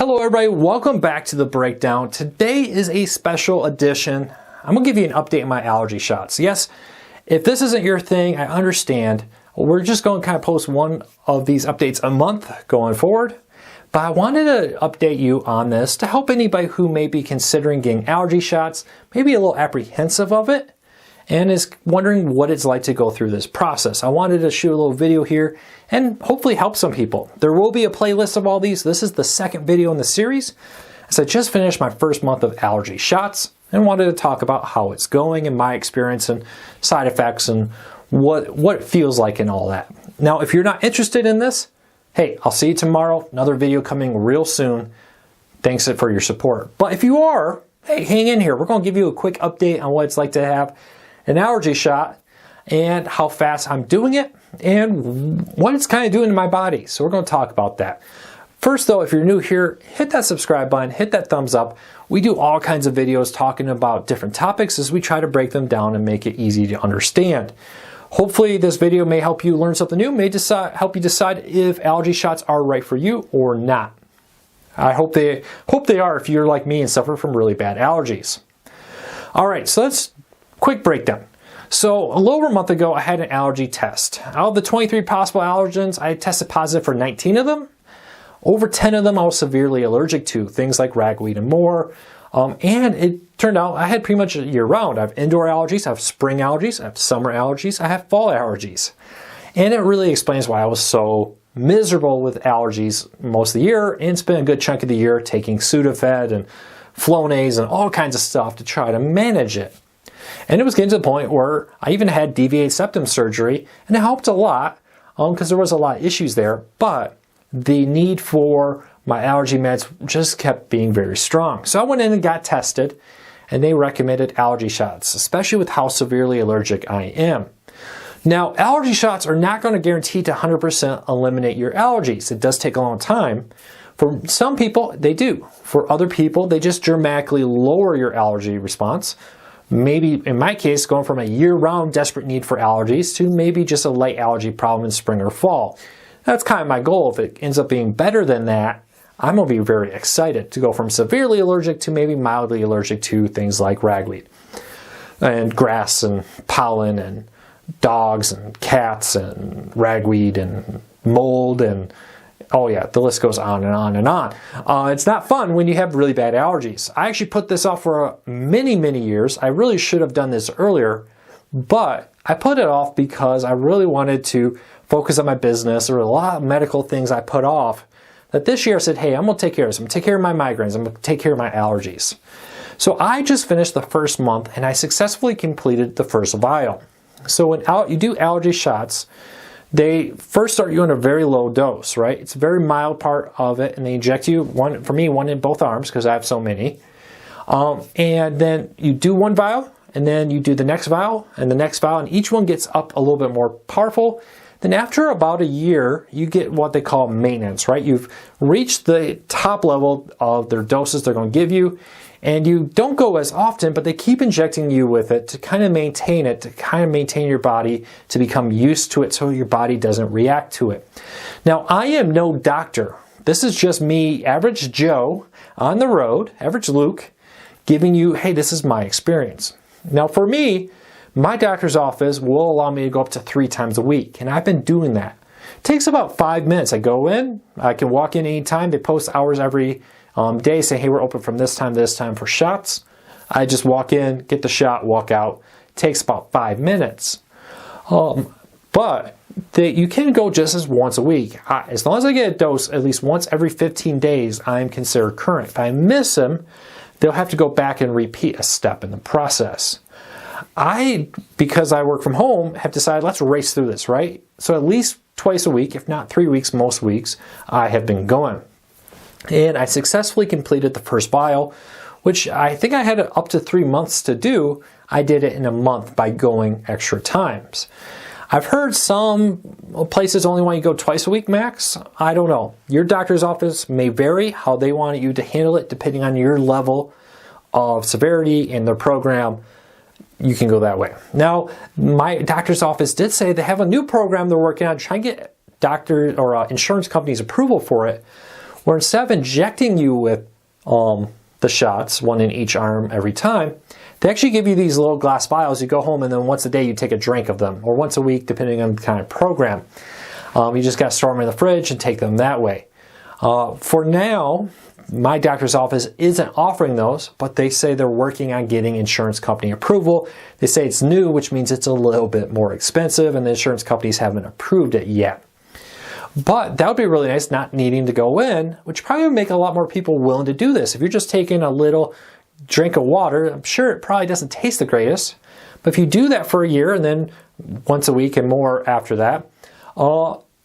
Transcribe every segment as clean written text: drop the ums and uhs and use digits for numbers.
Hello everybody, welcome back to the breakdown. Today is a special edition. I'm going to give you an update on my allergy shots. Yes, if this isn't your thing, I understand. We're just going to kind of post one of these updates a month going forward. But I wanted to update you on this to help anybody who may be considering getting allergy shots, maybe a little apprehensive of it, and is wondering what it's like to go through this process. I wanted to shoot a little video here and hopefully help some people. There will be a playlist of all these. This is the second video in the series, as I just finished my first month of allergy shots and wanted to talk about how it's going and my experience and side effects and what it feels like and all that. Now, if you're not interested in this, hey, I'll see you tomorrow. Another video coming real soon. Thanks for your support. But if you are, hey, hang in here. We're going to give you a quick update on what it's like to have an allergy shot and how fast I'm doing it and what it's kind of doing to my body. So we're going to talk about that. First though, if you're new here, hit that subscribe button, hit that thumbs up. We do all kinds of videos talking about different topics as we try to break them down and make it easy to understand. Hopefully this video may help you learn something new, may help you decide if allergy shots are right for you or not. I hope they are if you're like me and suffer from really bad allergies. All right, so let's quick breakdown. So a little over a month ago, I had an allergy test. Out of the 23 possible allergens, I tested positive for 19 of them. Over 10 of them I was severely allergic to, things like ragweed and more. And it turned out I had pretty much year round. I have indoor allergies, I have spring allergies, I have summer allergies, I have fall allergies. And it really explains why I was so miserable with allergies most of the year and spent a good chunk of the year taking Sudafed and Flonase and all kinds of stuff to try to manage it. And it was getting to the point where I even had deviated septum surgery, and it helped a lot because there was a lot of issues there, but the need for my allergy meds just kept being very strong. So I went in and got tested, and they recommended allergy shots, especially with how severely allergic I am. Now, allergy shots are not going to guarantee to 100% eliminate your allergies. It does take a long time. For some people, they do. For other people, they just dramatically lower your allergy response. Maybe, in my case, going from a year-round desperate need for allergies to maybe just a light allergy problem in spring or fall. That's kind of my goal. If it ends up being better than that, I'm going to be very excited to go from severely allergic to maybe mildly allergic to things like ragweed and grass and pollen and dogs and cats and ragweed and mold and oh yeah, the list goes on and on and on. It's not fun when you have really bad allergies. I actually put this off for many years. I really should have done this earlier, but I put it off because I really wanted to focus on my business. There were a lot of medical things I put off that this year I said, hey, I'm going to take care of this. I'm going to take care of my migraines. I'm going to take care of my allergies. So I just finished the first month and I successfully completed the first vial. So when you do allergy shots, they first start you on a very low dose, right? It's a very mild part of it, and they inject you, one in both arms because I have so many. And then you do one vial, and then you do the next vial, and the next vial, and each one gets up a little bit more powerful. Then after about a year, you get what they call maintenance, right? You've reached the top level of their doses they're going to give you, and you don't go as often, but they keep injecting you with it to kind of maintain it, to kind of maintain your body, to become used to it so your body doesn't react to it. Now, I am no doctor. This is just me, average Joe, on the road, average Luke, giving you, hey, this is my experience. Now, for me, my doctor's office will allow me to go up to 3 times a week, and I've been doing that. It takes about 5 minutes. I go in, I can walk in anytime. They post hours every day saying, hey, we're open from this time for shots. I just walk in, get the shot, walk out. It takes about 5 minutes. But you can go just as once a week. As long as I get a dose at least once every 15 days, I'm considered current. If I miss them, they'll have to go back and repeat a step in the process. Because I work from home, have decided let's race through this, right? So at least twice a week, if not 3 weeks, most weeks, I have been going. And I successfully completed the first vial, which I think I had up to 3 months to do. I did it in a month by going extra times. I've heard some places only want you to go twice a week max. I don't know. Your doctor's office may vary how they want you to handle it depending on your level of severity in their program. You can go that way. Now, my doctor's office did say they have a new program they're working on, trying to get doctor or insurance companies approval for it, where instead of injecting you with the shots, one in each arm every time, they actually give you these little glass vials. You go home and then once a day you take a drink of them, or once a week depending on the kind of program. You just got to store them in the fridge and take them that way. For now, my doctor's office isn't offering those, but they say they're working on getting insurance company approval. They say it's new, which means it's a little bit more expensive, and the insurance companies haven't approved it yet. But that would be really nice, not needing to go in, which probably would make a lot more people willing to do this. If you're just taking a little drink of water, I'm sure it probably doesn't taste the greatest. But if you do that for a year and then once a week and more after that,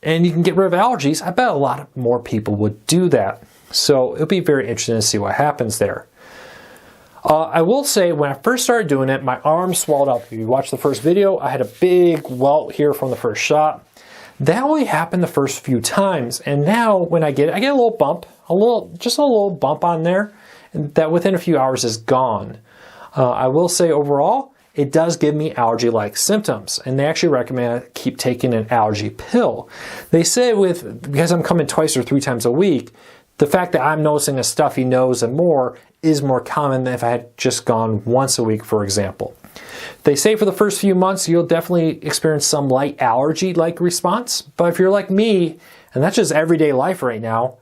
and you can get rid of allergies, I bet a lot more people would do that. So it'll be very interesting to see what happens there. I will say, when I first started doing it, my arm swelled up. If you watch the first video, I had a big welt here from the first shot. That only happened the first few times, and now when I get it, I get a little bump, just a little bump on there, and that within a few hours is gone. I will say overall, it does give me allergy-like symptoms, and they actually recommend I keep taking an allergy pill. They say because I'm coming twice or 3 times a week, the fact that I'm noticing a stuffy nose and more is more common than if I had just gone once a week, for example. They say for the first few months, you'll definitely experience some light allergy-like response, but if you're like me, and that's just everyday life right now,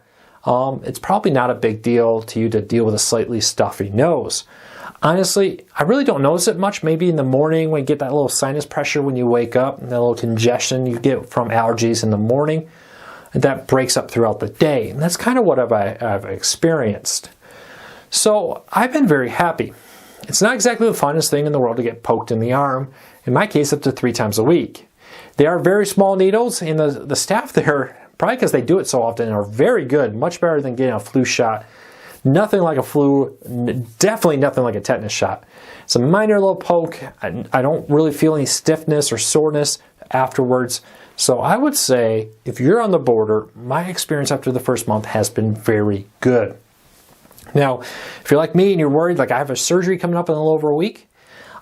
it's probably not a big deal to you to deal with a slightly stuffy nose. Honestly, I really don't notice it much. Maybe in the morning when you get that little sinus pressure when you wake up, and that little congestion you get from allergies in the morning, that breaks up throughout the day. And that's kind of what I've experienced. So I've been very happy. It's not exactly the funnest thing in the world to get poked in the arm, in my case up to 3 times a week. They are very small needles, and the staff there, probably because they do it so often, are very good, much better than getting a flu shot. Nothing like a flu, definitely nothing like a tetanus shot. It's a minor little poke. I don't really feel any stiffness or soreness afterwards. So I would say, if you're on the border, my experience after the first month has been very good. Now, if you're like me and you're worried, like I have a surgery coming up in a little over a week,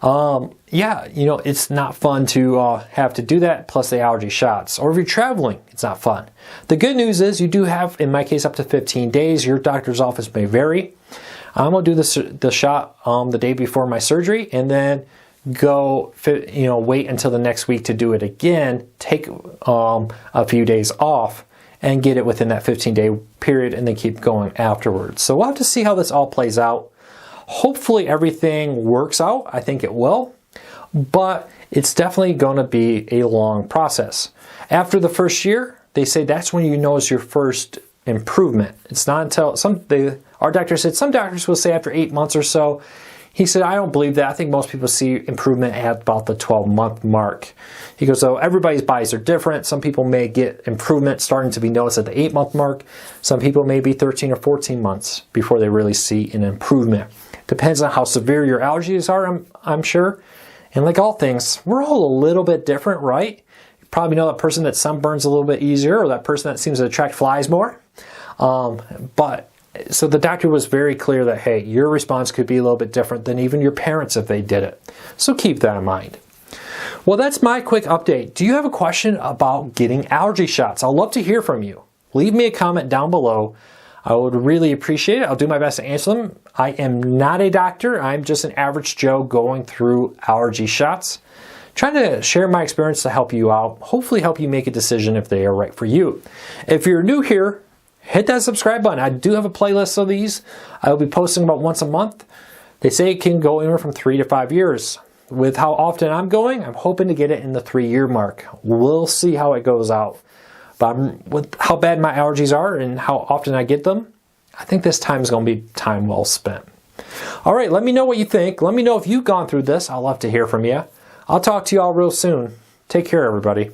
yeah, it's not fun to have to do that, plus the allergy shots. Or if you're traveling, it's not fun. The good news is you do have, in my case, up to 15 days. Your doctor's office may vary. I'm going to do the shot the day before my surgery, and then go, wait until the next week to do it again, take a few days off, and get it within that 15-day period, and then keep going afterwards. So we'll have to see how this all plays out. Hopefully everything works out. I think it will, but it's definitely going to be a long process. After the first year, they say that's when you notice your first improvement. It's not until our doctor said some doctors will say after 8 months or so. He said, I don't believe that. I think most people see improvement at about the 12-month mark. He goes, so everybody's bodies are different. Some people may get improvement starting to be noticed at the 8-month mark. Some people may be 13 or 14 months before they really see an improvement. Depends on how severe your allergies are, I'm sure. And like all things, we're all a little bit different, right? You probably know that person that sunburns a little bit easier, or that person that seems to attract flies more. So the doctor was very clear that, hey, your response could be a little bit different than even your parents if they did it. So keep that in mind. Well, that's my quick update. Do you have a question about getting allergy shots? I'd love to hear from you. Leave me a comment down below. I would really appreciate it. I'll do my best to answer them. I am not a doctor. I'm just an average Joe going through allergy shots, trying to share my experience to help you out, hopefully help you make a decision if they are right for you. If you're new here, hit that subscribe button. I do have a playlist of these. I will be posting about once a month. They say it can go anywhere from 3 to 5 years. With how often I'm going, I'm hoping to get it in the 3-year mark. We'll see how it goes out. But with how bad my allergies are and how often I get them, I think this time is going to be time well spent. All right, let me know what you think. Let me know if you've gone through this. I'd love to hear from you. I'll talk to you all real soon. Take care, everybody.